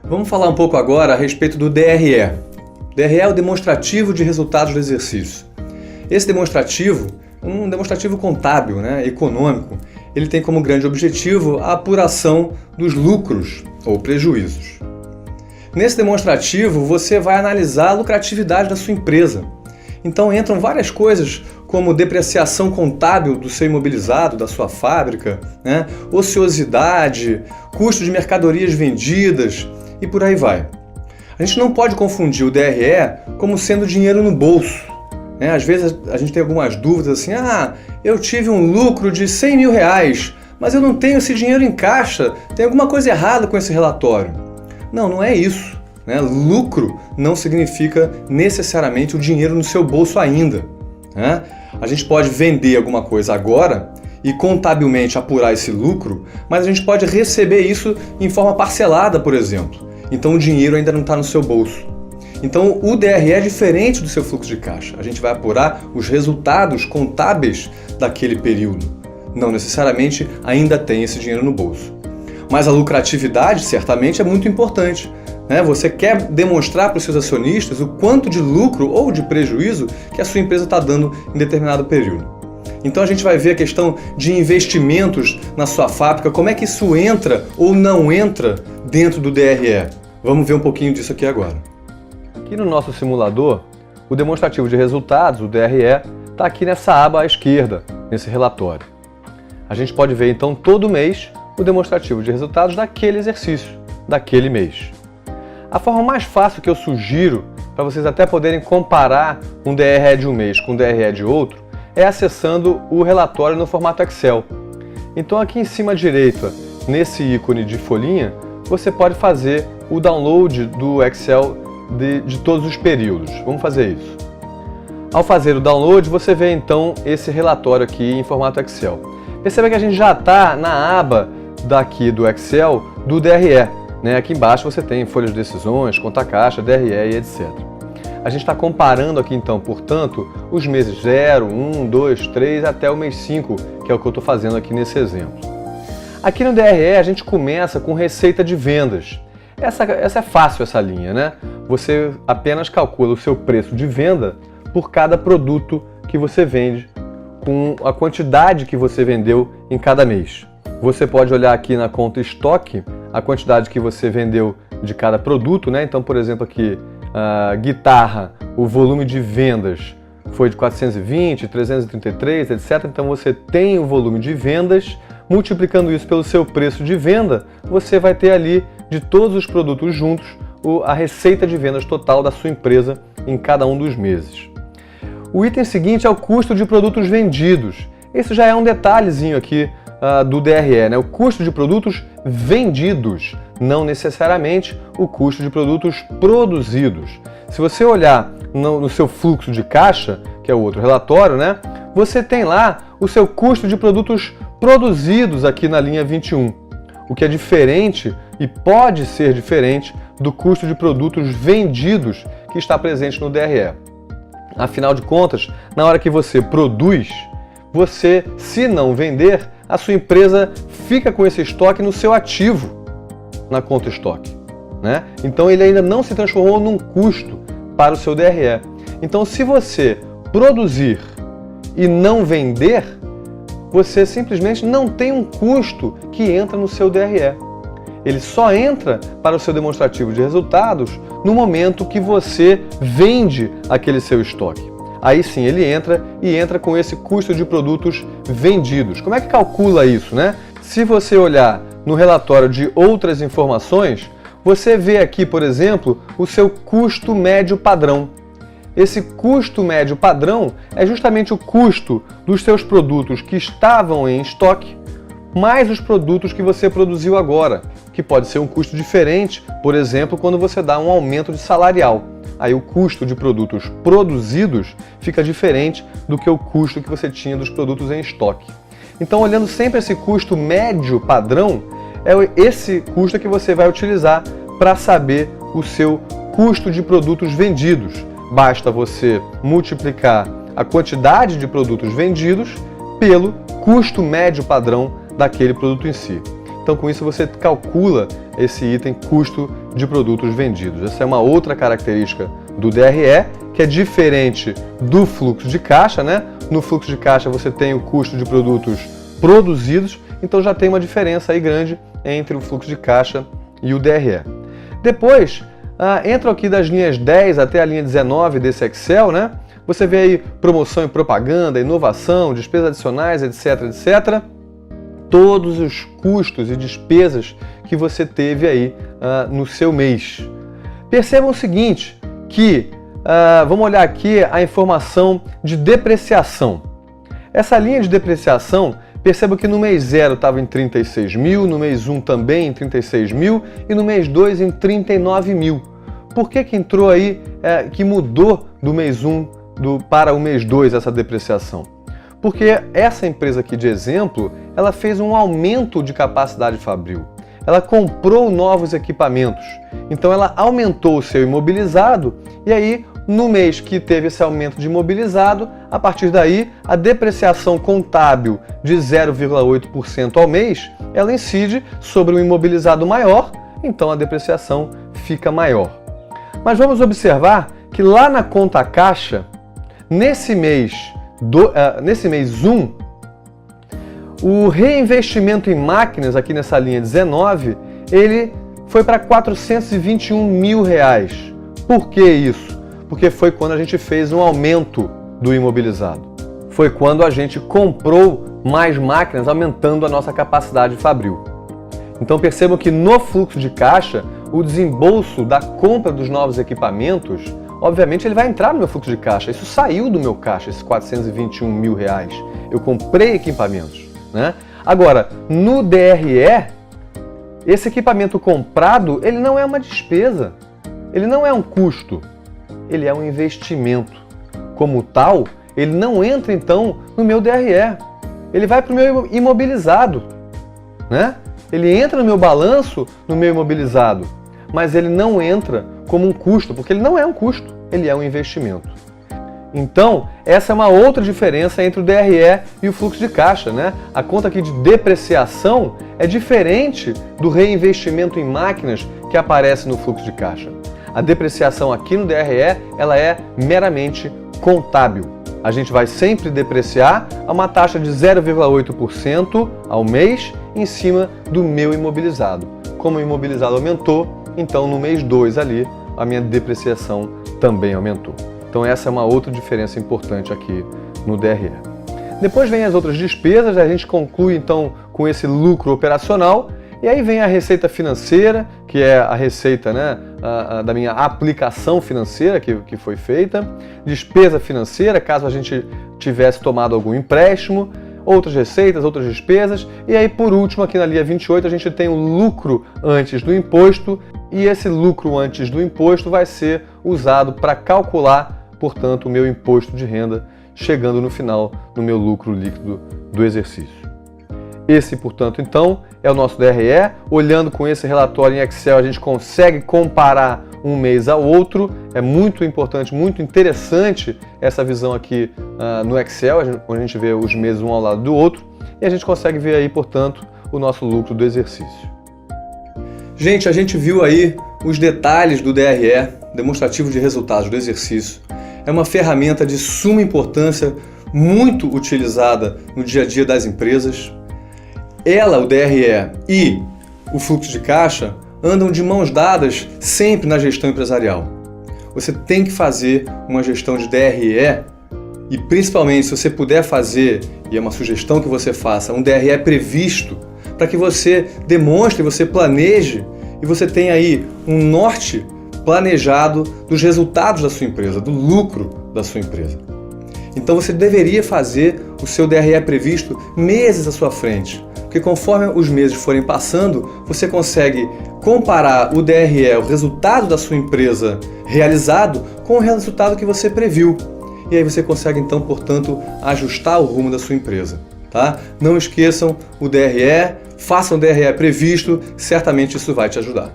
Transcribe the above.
Vamos falar um pouco agora a respeito do DRE. DRE é o demonstrativo de resultados do exercício. Esse demonstrativo, um demonstrativo contábil, econômico, ele tem como grande objetivo a apuração dos lucros ou prejuízos. Nesse demonstrativo, você vai analisar a lucratividade da sua empresa. Então entram várias coisas como depreciação contábil do seu imobilizado, da sua fábrica, ociosidade, custo de mercadorias vendidas e por aí vai. A gente não pode confundir o DRE como sendo dinheiro no bolso. Às vezes a gente tem algumas dúvidas assim, eu tive um lucro de 100 mil reais, mas eu não tenho esse dinheiro em caixa, tem alguma coisa errada com esse relatório. Não é isso. Lucro não significa necessariamente o dinheiro no seu bolso ainda. A gente pode vender alguma coisa agora e contabilmente apurar esse lucro, mas a gente pode receber isso em forma parcelada, por exemplo. Então o dinheiro ainda não está no seu bolso. Então o DRE é diferente do seu fluxo de caixa. A gente vai apurar os resultados contábeis daquele período. Não necessariamente ainda tem esse dinheiro no bolso. Mas a lucratividade certamente é muito importante. Você quer demonstrar para os seus acionistas o quanto de lucro ou de prejuízo que a sua empresa está dando em determinado período. Então a gente vai ver a questão de investimentos na sua fábrica, como é que isso entra ou não entra dentro do DRE. Vamos ver um pouquinho disso aqui agora. Aqui no nosso simulador, o demonstrativo de resultados, o DRE, está aqui nessa aba à esquerda, nesse relatório. A gente pode ver então todo mês o demonstrativo de resultados daquele exercício, daquele mês. A forma mais fácil que eu sugiro para vocês até poderem comparar um DRE de um mês com um DRE de outro é acessando o relatório no formato Excel. Então aqui em cima à direita, nesse ícone de folhinha, você pode fazer o download do Excel de todos os períodos. Vamos fazer isso. Ao fazer o download, você vê então esse relatório aqui em formato Excel. Perceba que a gente já está na aba daqui do Excel do DRE. Aqui embaixo você tem folhas de decisões, conta caixa, DRE e etc. A gente está comparando aqui então, portanto, os meses 0, 1, 2, 3 até o mês 5, que é o que eu estou fazendo aqui nesse exemplo. Aqui no DRE a gente começa com receita de vendas. Essa é fácil, essa linha, Você apenas calcula o seu preço de venda por cada produto que você vende, com a quantidade que você vendeu em cada mês. Você pode olhar aqui na conta estoque a quantidade que você vendeu de cada produto, Então, por exemplo, aqui, a guitarra, o volume de vendas foi de 420, 333, etc. Então, você tem o volume de vendas, multiplicando isso pelo seu preço de venda, você vai ter ali, de todos os produtos juntos, a receita de vendas total da sua empresa em cada um dos meses. O item seguinte é o custo de produtos vendidos. Esse já é um detalhezinho aqui do DRE, O custo de produtos vendidos, não necessariamente o custo de produtos produzidos. Se você olhar no seu fluxo de caixa, que é o outro relatório, você tem lá o seu custo de produtos produzidos aqui na linha 21, o que é diferente e pode ser diferente do custo de produtos vendidos que está presente no DRE. Afinal de contas, na hora que você produz, você, se não vender, a sua empresa fica com esse estoque no seu ativo, na conta estoque. Então ele ainda não se transformou num custo para o seu DRE. Então se você produzir e não vender, você simplesmente não tem um custo que entra no seu DRE. Ele só entra para o seu demonstrativo de resultados no momento que você vende aquele seu estoque. Aí sim ele entra com esse custo de produtos vendidos. Como é que calcula isso, Se você olhar no relatório de outras informações, você vê aqui, por exemplo, o seu custo médio padrão. Esse custo médio padrão é justamente o custo dos seus produtos que estavam em estoque, mais os produtos que você produziu agora, que pode ser um custo diferente, por exemplo, quando você dá um aumento de salarial. Aí o custo de produtos produzidos fica diferente do que o custo que você tinha dos produtos em estoque. Então, olhando sempre esse custo médio padrão, é esse custo que você vai utilizar para saber o seu custo de produtos vendidos. Basta você multiplicar a quantidade de produtos vendidos pelo custo médio padrão daquele produto em si. Então, com isso, você calcula esse item custo de produtos vendidos. Essa é uma outra característica do DRE, que é diferente do fluxo de caixa, né? No fluxo de caixa você tem o custo de produtos produzidos, então já tem uma diferença aí grande entre o fluxo de caixa e o DRE. Depois, entram aqui das linhas 10 até a linha 19 desse Excel, né? Você vê aí promoção e propaganda, inovação, despesas adicionais, etc, etc. Todos os custos e despesas que você teve aí no seu mês. Percebam o seguinte, que vamos olhar aqui a informação de depreciação. Essa linha de depreciação, perceba que no mês 0 estava em 36 mil, no mês 1 também em 36 mil e no mês 2 em 39 mil. Por que entrou aí, que mudou do mês 1 para o mês 2 essa depreciação? Porque essa empresa aqui de exemplo, ela fez um aumento de capacidade fabril. Ela comprou novos equipamentos, então ela aumentou o seu imobilizado e aí no mês que teve esse aumento de imobilizado, a partir daí a depreciação contábil de 0,8% ao mês, ela incide sobre um imobilizado maior, então a depreciação fica maior. Mas vamos observar que lá na conta caixa, nesse mês 1, o reinvestimento em máquinas, aqui nessa linha 19, ele foi para R$ 421 mil. Por que isso? Porque foi quando a gente fez um aumento do imobilizado. Foi quando a gente comprou mais máquinas, aumentando a nossa capacidade fabril. Então percebam que no fluxo de caixa, o desembolso da compra dos novos equipamentos, obviamente ele vai entrar no meu fluxo de caixa. Isso saiu do meu caixa, esses R$ 421 mil. Eu comprei equipamentos, né? Agora, no DRE, esse equipamento comprado, ele não é uma despesa, ele não é um custo, ele é um investimento. Como tal, ele não entra então no meu DRE, ele vai para o meu imobilizado, né? Ele entra no meu balanço, no meu imobilizado, mas ele não entra como um custo, porque ele não é um custo, ele é um investimento. Então, essa é uma outra diferença entre o DRE e o fluxo de caixa, né? A conta aqui de depreciação é diferente do reinvestimento em máquinas que aparece no fluxo de caixa. A depreciação aqui no DRE, ela é meramente contábil. A gente vai sempre depreciar a uma taxa de 0,8% ao mês em cima do meu imobilizado. Como o imobilizado aumentou, então no mês 2 ali, a minha depreciação também aumentou. Então essa é uma outra diferença importante aqui no DRE. Depois vem as outras despesas, a gente conclui então com esse lucro operacional, e aí vem a receita financeira, que é a receita, né, da minha aplicação financeira que foi feita, despesa financeira, caso a gente tivesse tomado algum empréstimo, outras receitas, outras despesas, e aí por último aqui na linha 28 a gente tem o lucro antes do imposto, e esse lucro antes do imposto vai ser usado para calcular, portanto, o meu imposto de renda, chegando no final no meu lucro líquido do exercício. Esse, portanto, então, é o nosso DRE. Olhando com esse relatório em Excel, a gente consegue comparar um mês ao outro. É muito importante, muito interessante essa visão aqui no Excel, onde a gente vê os meses um ao lado do outro. E a gente consegue ver aí, portanto, o nosso lucro do exercício. Gente, a gente viu aí os detalhes do DRE, demonstrativo de resultados do exercício. É uma ferramenta de suma importância, muito utilizada no dia a dia das empresas. Ela, o DRE e o fluxo de caixa, andam de mãos dadas sempre na gestão empresarial. Você tem que fazer uma gestão de DRE e, principalmente, se você puder fazer, e é uma sugestão que você faça, um DRE previsto, para que você demonstre, você planeje e você tenha aí um norte planejado dos resultados da sua empresa, do lucro da sua empresa. Então você deveria fazer o seu DRE previsto meses à sua frente, porque conforme os meses forem passando, você consegue comparar o DRE, o resultado da sua empresa realizado, com o resultado que você previu. E aí você consegue então, portanto, ajustar o rumo da sua empresa. Tá? Não esqueçam o DRE, façam o DRE previsto, certamente isso vai te ajudar.